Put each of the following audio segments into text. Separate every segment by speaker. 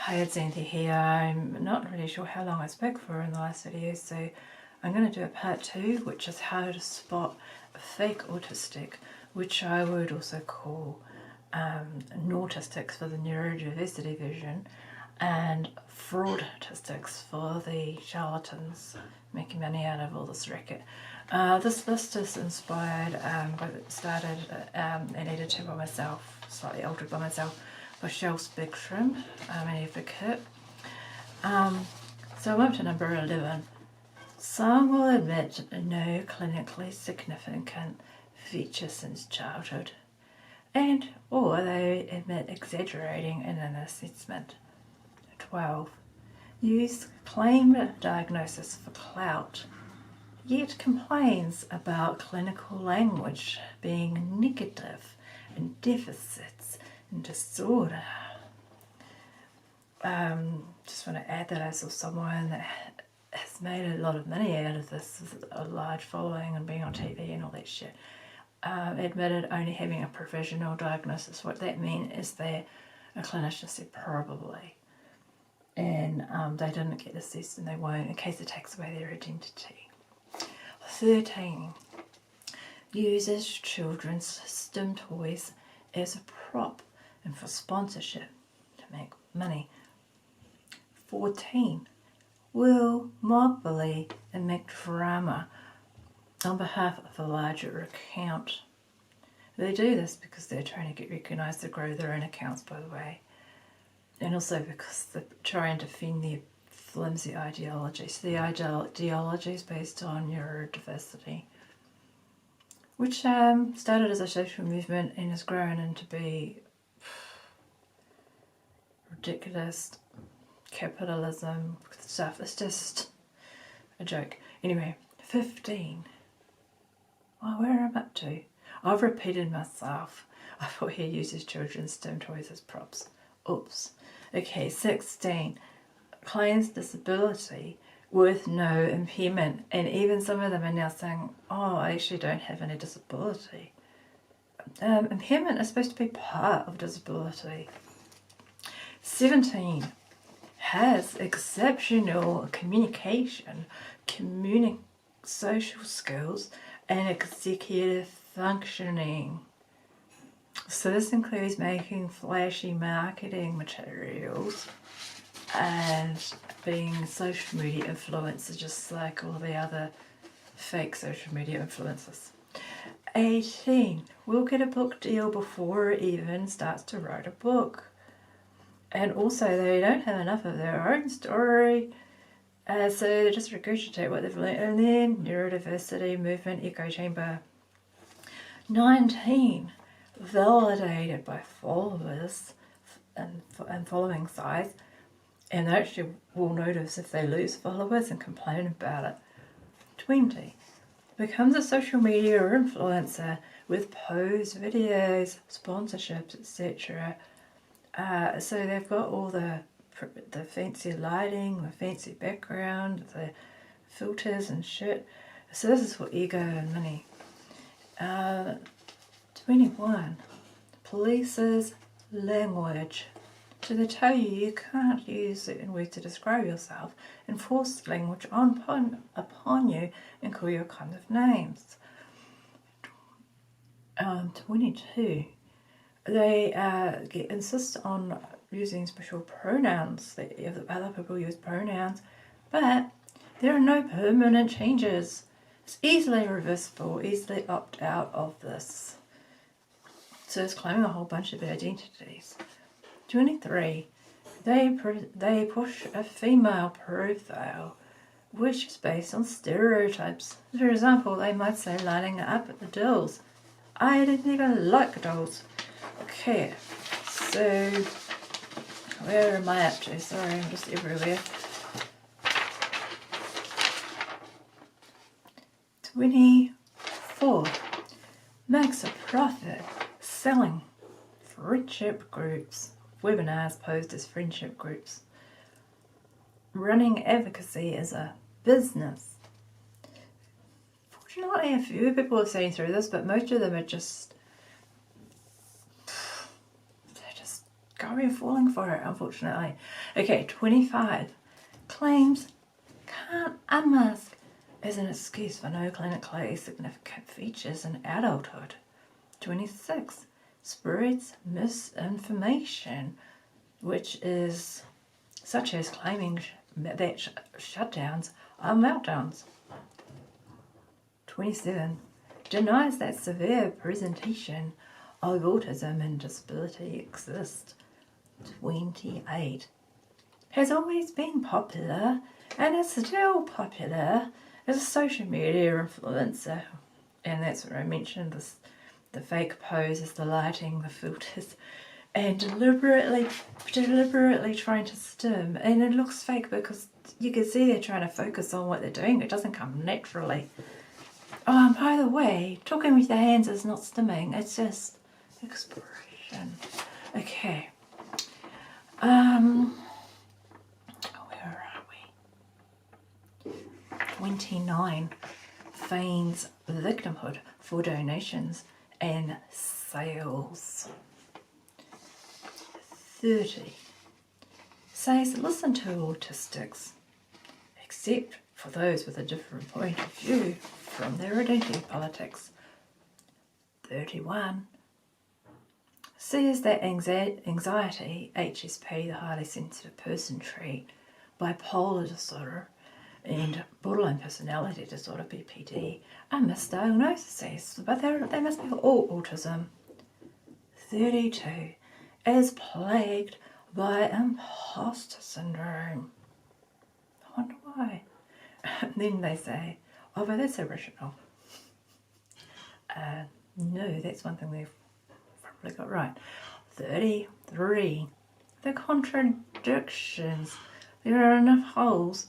Speaker 1: Hi, it's Xanthe here. I'm not really sure how long I spoke for in the last video, so I'm going to do a part 2, which is how to spot fake autistic, which I would also call nautistics for the neurodiversity version, and fraudtistics for the charlatans making money out of all this racket. This list is inspired, started and edited by myself, slightly altered by myself, by Shell Spectrum, an advocate. So I'm up to number 11. Some will admit no clinically significant feature since childhood, and or they admit exaggerating in an assessment. 12. Use claimed diagnosis for clout, yet complains about clinical language being negative and deficits and disorder. Just want to add that I saw someone that has made a lot of money out of this, a large following and being on TV and all that shit, admitted only having a provisional diagnosis. What that means is that a clinician said probably, and they didn't get assessed and they won't in case it takes away their identity. 13. Uses children's STEM toys as a prop and for sponsorship to make money. 14. Will mob bully and make drama on behalf of a larger account. They do this because they're trying to get recognised to grow their own accounts, by the way, and also because they're trying to defend their flimsy ideologies. The ideology is based on neurodiversity, which started as a social movement and has grown into be ridiculous capitalism stuff. It's just a joke. Anyway, 15. Oh, where am I up to? I've repeated myself. I thought he uses children's STEM toys as props. Oops. Okay, 16. Claims disability with no impairment, and even some of them are now saying, oh, I actually don't have any disability. Impairment is supposed to be part of disability. 17. Has exceptional communication, social skills, and executive functioning. So this includes making flashy marketing materials and being social media influencers, just like all the other fake social media influencers. 18. Will get a book deal before it even starts to write a book. And also they don't have enough of their own story, so they just regurgitate what they've learned. And then neurodiversity, movement, echo chamber. 19. Validated by followers and following size, and they actually will notice if they lose followers and complain about it. 20. Becomes a social media influencer with posts, videos, sponsorships, etc. So they've got all the fancy lighting, the fancy background, the filters and shit. So this is for ego and money. 21. Police's language. So they tell you can't use certain words to describe yourself and force language upon you and call you all kinds of names. 22. They insist on using special pronouns. Other people use pronouns, but there are no permanent changes. It's easily reversible, easily opt out of this. So it's claiming a whole bunch of identities. 23. They push a female profile, which is based on stereotypes. For example, they might say lining up at the dolls. I didn't even like dolls. Okay, so where am I up to? Sorry, I'm just everywhere. 24. Makes a profit selling friendship groups. Webinars posed as friendship groups. Running advocacy as a business. Fortunately, a few people have seen through this, but most of them are just falling for it, unfortunately. Okay, 25. Claims can't unmask as an excuse for no clinically significant features in adulthood. 26. Spreads misinformation, which is such as claiming that shutdowns are meltdowns. 27. Denies that severe presentation of autism and disability exists. 28. Has always been popular and is still popular as a social media influencer. And that's where I mentioned this, the fake poses, the lighting, the filters, and deliberately trying to stim. And it looks fake because you can see they're trying to focus on what they're doing. It doesn't come naturally. Oh, and by the way, talking with the hands is not stimming. It's just expression. Okay. Where are we? 29. Feigns victimhood for donations and sales. 30. Says listen to autistics, except for those with a different point of view from their identity politics. 31. Says that anxiety, HSP, the highly sensitive person trait, bipolar disorder, and borderline personality disorder, BPD, are misdiagnoses, but they must be all autism. 32. Is plagued by imposter syndrome. I wonder why. And then they say, oh, but that's original. No, that's one thing they've probably got right. 33. The contradictions. There are enough holes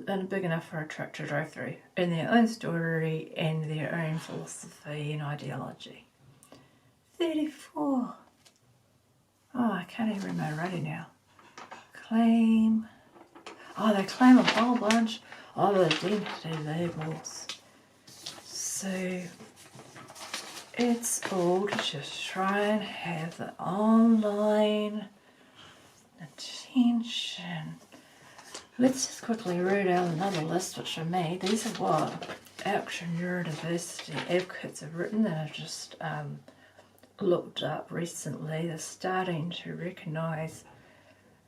Speaker 1: and big enough for a truck to drive through in their own story and their own philosophy and ideology. 34. Oh, I can't even read my writing now. Claim. Oh, they claim a whole bunch of identity labels. So it's all to just try and have the online attention. Let's just quickly read out another list which I made. These are what actual neurodiversity advocates have written that I've just looked up recently. They're starting to recognise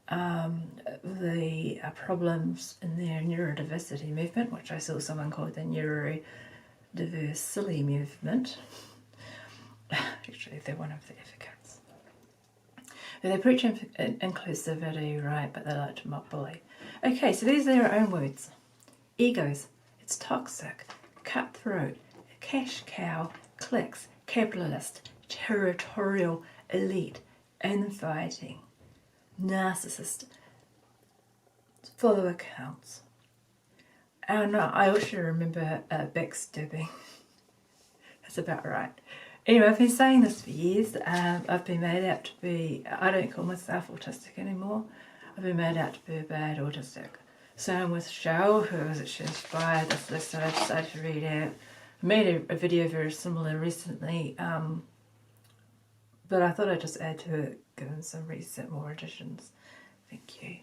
Speaker 1: the problems in their neurodiversity movement, which I saw someone called the neurodiversity movement. Actually, they're one of the advocates. They preach inclusivity, right, but they like to mock bully. Okay, so these are their own words. Egos, it's toxic, cutthroat, cash cow, clicks, capitalist, territorial, elite, infighting, narcissist, follower counts. And I also remember backstabbing. That's about right. Anyway, I've been saying this for years. I've been made out to be, I don't call myself autistic anymore. I've been made out to be a bad autistic. Same with Cheryl, who she inspired this list that I decided to read out. I made a video very similar recently, but I thought I'd just add to it, given some recent more additions. Thank you.